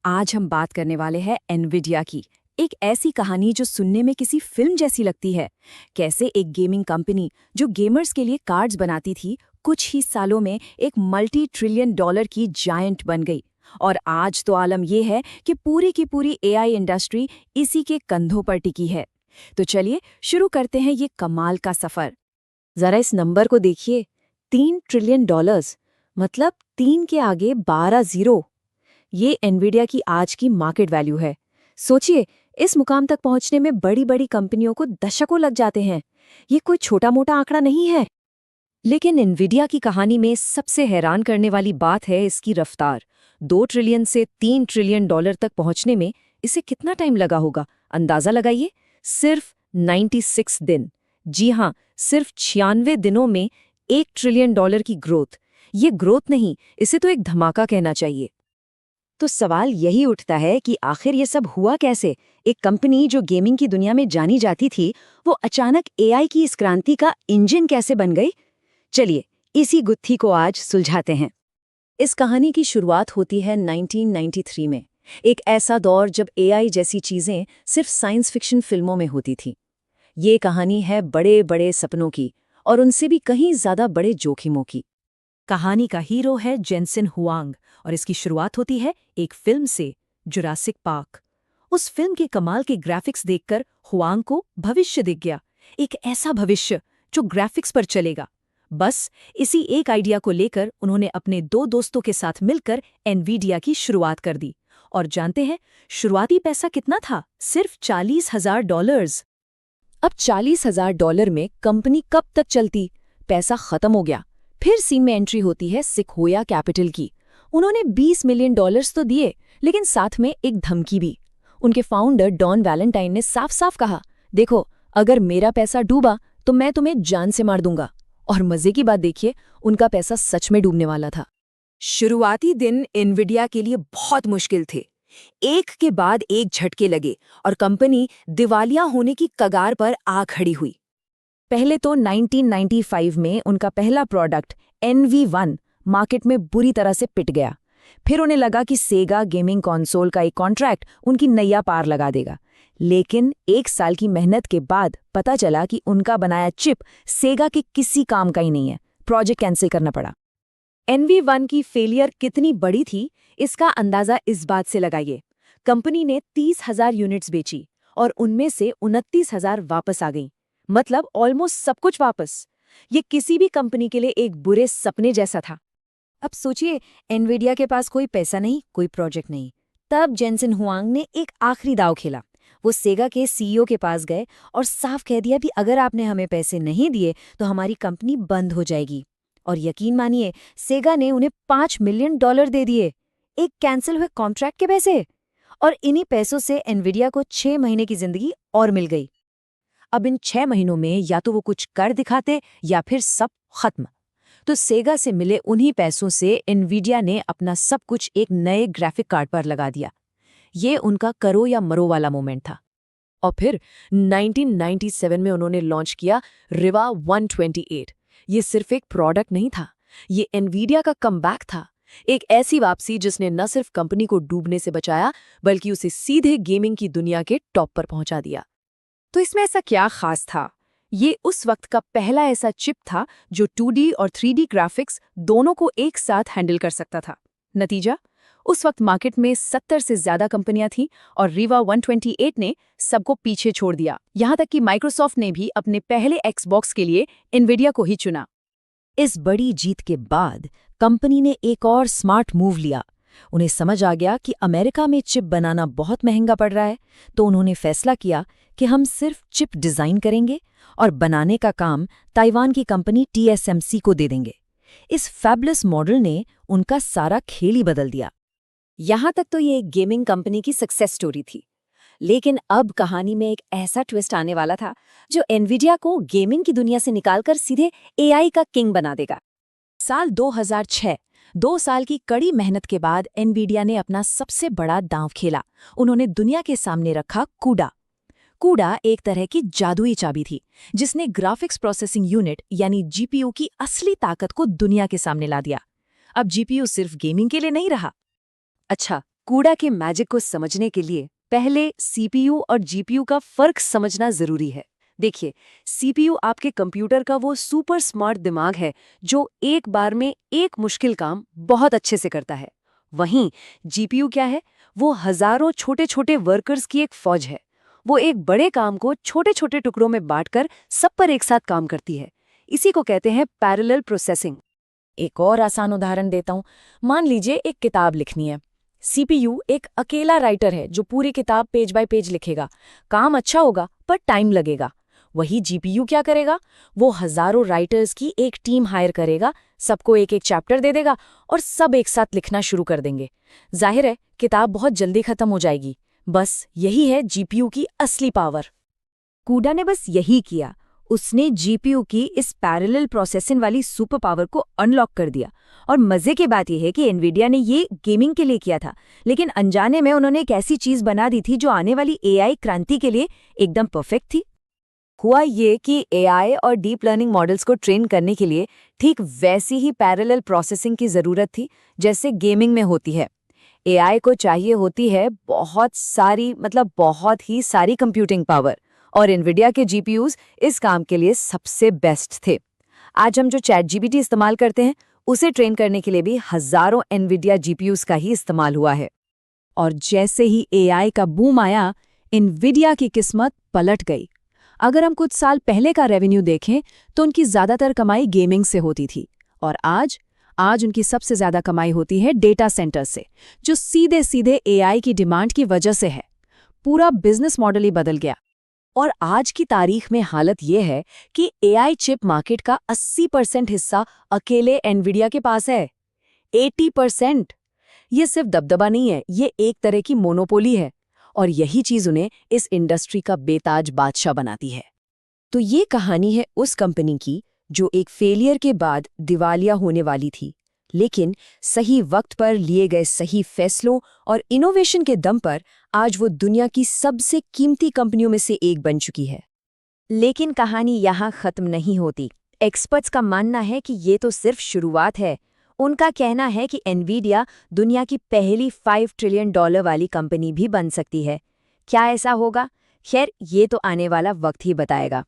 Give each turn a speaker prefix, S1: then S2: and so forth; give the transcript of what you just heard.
S1: आज हम बात करने वाले हैं एनविडिया की। एक ऐसी कहानी जो सुनने में किसी फिल्म जैसी लगती है। कैसे एक गेमिंग कंपनी जो गेमर्स के लिए कार्ड्स बनाती थी, कुछ ही सालों में एक मल्टी ट्रिलियन डॉलर की जायंट बन गई। और आज तो आलम यह है कि पूरी की पूरी एआई इंडस्ट्री इसी के कंधों पर टिकी है। तो चलिए शुरू करते हैं ये कमाल का सफर। जरा इस नंबर को देखिए, 3 ट्रिलियन डॉलर्स, मतलब 3 के आगे 12 जीरो। ये एनविडिया की आज की मार्केट वैल्यू है। सोचिए, इस मुकाम तक पहुंचने में बड़ी बड़ी कंपनियों को दशकों लग जाते हैं। ये कोई छोटा मोटा आंकड़ा नहीं है। लेकिन एनविडिया की कहानी में सबसे हैरान करने वाली बात है इसकी रफ्तार। 2 ट्रिलियन से 3 ट्रिलियन डॉलर तक पहुंचने में इसे कितना टाइम लगा होगा, अंदाजा लगाइए। सिर्फ 96 दिन। जी हाँ, सिर्फ 96 दिनों में 1 ट्रिलियन डॉलर की ग्रोथ। ये ग्रोथ नहीं, इसे तो एक धमाका कहना चाहिए। तो सवाल यही उठता है कि आखिर ये सब हुआ कैसे? एक कंपनी जो गेमिंग की दुनिया में जानी जाती थी, वो अचानक एआई की इस क्रांति का इंजन कैसे बन गई? चलिए, इसी गुत्थी को आज सुलझाते हैं। इस कहानी की शुरुआत होती है 1993 में। एक ऐसा दौर जब एआई जैसी चीजें सिर्फ साइंस फिक्शन फिल्मों में होती थी। ये कहानी है बड़े बड़े सपनों की, और उनसे भी कहीं ज्यादा बड़े जोखिमों की। कहानी का हीरो है जेनसेन हुआंग, और इसकी शुरुआत होती है एक फिल्म से, जुरासिक पार्क। उस फिल्म के कमाल के ग्राफिक्स देखकर हुआंग को भविष्य दिख गया। एक ऐसा भविष्य जो ग्राफिक्स पर चलेगा। बस इसी एक आइडिया को लेकर उन्होंने अपने 2 दोस्तों के साथ मिलकर एनविडिया की शुरुआत कर दी। और जानते हैं शुरुआती पैसा कितना था? सिर्फ $40,000। अब $40,000 में कंपनी कब तक चलती? पैसा खत्म हो गया। फिर सीन में एंट्री होती है सिक्वोया कैपिटल की। उन्होंने $20 मिलियन तो दिए, लेकिन साथ में एक धमकी भी। उनके फाउंडर डॉन वैलेंटाइन ने साफ साफ कहा, देखो, अगर मेरा पैसा डूबा तो मैं तुम्हें जान से मार दूंगा। और मजे की बात देखिए, उनका पैसा सच में डूबने वाला था। शुरुआती दिन एनविडिया के लिए बहुत मुश्किल थे। एक के बाद एक झटके लगे और कंपनी दिवालिया होने की कगार पर आ खड़ी हुई। पहले तो 1995 में उनका पहला प्रोडक्ट NV1 मार्केट में बुरी तरह से पिट गया। फिर उन्हें लगा कि सेगा गेमिंग कंसोल का एक कॉन्ट्रैक्ट उनकी नैया पार लगा देगा। लेकिन 1 साल की मेहनत के बाद पता चला कि उनका बनाया चिप सेगा के किसी काम का ही नहीं है। प्रोजेक्ट कैंसिल करना पड़ा। NV1 की फेलियर कितनी बड़ी थी, इसका अंदाजा इस बात से लगाइए। कंपनी ने 30,000 यूनिट्स बेची और उनमें से 29,000 वापस आ गईं। मतलब ऑलमोस्ट सब कुछ वापस। ये किसी भी कंपनी के लिए एक बुरे सपने जैसा था। अब सोचिए, एनविडिया के पास कोई पैसा नहीं, कोई प्रोजेक्ट नहीं। तब जेनसेन हुआंग ने एक आखिरी दांव खेला। वो सेगा के सीईओ के पास गए और साफ कह दिया भी अगर आपने हमें पैसे नहीं दिए तो हमारी कंपनी बंद हो जाएगी। और यकीन मानिए, सेगा ने उन्हें $5 मिलियन दे दिए, एक कैंसिल हुए कॉन्ट्रैक्ट के पैसे। और इन्हीं पैसों से एनविडिया को 6 महीने की जिंदगी और मिल गई। अब इन 6 महीनों में या तो वो कुछ कर दिखाते या फिर सब खत्म। तो सेगा से मिले उन्हीं पैसों से एनविडिया ने अपना सब कुछ एक नए ग्राफिक कार्ड पर लगा दिया। ये उनका करो या मरो वाला मोमेंट था। और फिर 1997 में उन्होंने लॉन्च किया रिवा 128। ये सिर्फ एक प्रोडक्ट नहीं था, ये एनविडिया का कमबैक था। एक ऐसी वापसी जिसने न सिर्फ कंपनी को डूबने से बचाया, बल्कि उसे सीधे गेमिंग की दुनिया के टॉप पर पहुंचा दिया। तो इसमें ऐसा क्या खास था? ये उस वक्त का पहला ऐसा चिप था जो 2D और 3D ग्राफिक्स दोनों को एक साथ हैंडल कर सकता था। नतीजा, उस वक्त मार्केट में 70 से ज्यादा कंपनियां थीं और रिवा 128 ने सबको पीछे छोड़ दिया। यहां तक कि माइक्रोसॉफ्ट ने भी अपने पहले एक्सबॉक्स के लिए एनविडिया को ही चुना। इस बड़ी जीत के बाद कंपनी ने एक और स्मार्ट मूव लिया। उन्हें समझ आ गया कि अमेरिका में चिप बनाना बहुत महंगा पड़ रहा है, तो उन्होंने फैसला किया कि हम सिर्फ चिप डिजाइन करेंगे और बनाने का काम ताइवान की कंपनी TSMC को दे देंगे। इस फैबुलस मॉडल ने उनका सारा खेल ही बदल दिया। यहां तक तो ये एक गेमिंग कंपनी की सक्सेस स्टोरी थी। लेकिन अब कहानी में एक ऐसा ट्विस्ट आने वाला था जो एनविडिया को गेमिंग की दुनिया से निकालकर सीधे एआई का किंग बना देगा। साल 2006, 2 साल की कड़ी मेहनत के बाद एनविडिया ने अपना सबसे बड़ा दांव खेला। उन्होंने दुनिया के सामने रखा कूडा। कूडा एक तरह की जादुई चाबी थी, जिसने ग्राफिक्स प्रोसेसिंग यूनिट यानी जीपीयू की असली ताकत को दुनिया के सामने ला दिया। अब जीपीयू सिर्फ गेमिंग के लिए नहीं रहा। अच्छा,
S2: कूड़ा के मैजिक को समझने के लिए पहले सीपीयू और जीपीयू का फर्क समझना जरूरी है। देखिए, सीपीयू आपके कंप्यूटर का वो सुपर स्मार्ट दिमाग है जो एक बार में एक मुश्किल काम बहुत अच्छे से करता है। वहीं जीपीयू क्या है? वो हजारों छोटे छोटे वर्कर्स की एक फौज है। वो एक बड़े काम को छोटे छोटे टुकड़ों में बांटकर सब पर एक साथ काम करती है। इसी को कहते हैं पैरेलल प्रोसेसिंग।
S1: एक और आसान उदाहरण देता हूँ। मान लीजिए एक किताब लिखनी है। सीपीयू एक अकेला राइटर है जो पूरी किताब पेज बाय पेज लिखेगा। काम अच्छा होगा पर टाइम लगेगा। वही जीपीयू क्या करेगा? वो हजारों राइटर्स की एक टीम हायर करेगा, सबको एक एक चैप्टर दे देगा और सब एक साथ लिखना शुरू कर देंगे। जाहिर है किताब बहुत जल्दी खत्म हो जाएगी। बस यही है जीपीयू की असली पावर। कूडा ने बस यही किया। उसने जीपीयू की इस पैरेलल प्रोसेसिंग वाली सुपर पावर को अनलॉक कर दिया। और मजे की बात यह है कि एनवीडिया ने ये गेमिंग के लिए किया था, लेकिन अनजाने में उन्होंने एक ऐसी चीज बना दी थी जो आने वाली एआई क्रांति के लिए एकदम परफेक्ट थी। हुआ ये कि एआई और डीप लर्निंग मॉडल्स को ट्रेन करने के लिए ठीक वैसी ही पैरेलल प्रोसेसिंग की जरूरत थी जैसे गेमिंग में होती है। एआई को चाहिए होती है बहुत ही सारी कंप्यूटिंग पावर, और एनवीडिया के जीपीयूज इस काम के लिए सबसे बेस्ट थे। आज हम जो चैट जीपीटी इस्तेमाल करते हैं उसे ट्रेन करने के लिए भी हजारों एनवीडिया जीपीयूज का ही इस्तेमाल हुआ है। और जैसे ही एआई का बूम आया, एनवीडिया की किस्मत पलट गई। अगर हम कुछ साल पहले का रेवेन्यू देखें तो उनकी ज्यादातर कमाई गेमिंग से होती थी, और आज उनकी सबसे ज्यादा कमाई होती है डेटा सेंटर से, जो सीधे सीधे एआई की डिमांड की वजह से है। पूरा बिजनेस मॉडल ही बदल गया। और आज की तारीख में हालत ये है कि एआई चिप मार्केट का 80% हिस्सा अकेले एनवीडिया के पास है। 80%! ये सिर्फ दबदबा नहीं है, ये एक तरह की मोनोपोली है। और यही चीज उन्हें इस इंडस्ट्री का बेताज बादशाह बनाती है। तो ये कहानी है उस कंपनी की जो एक फेलियर के बाद दिवालिया होने वाली थी, लेकिन सही वक्त पर लिए गए सही फैसलों और इनोवेशन के दम पर आज वो दुनिया की सबसे कीमती कंपनियों में से एक बन चुकी है। लेकिन कहानी यहाँ खत्म नहीं होती। एक्सपर्ट्स का मानना है कि ये तो सिर्फ शुरुआत है। उनका कहना है कि एनवीडिया दुनिया की पहली $5 ट्रिलियन वाली कंपनी भी बन सकती है। क्या ऐसा होगा? खैर, ये तो आने वाला वक्त ही बताएगा।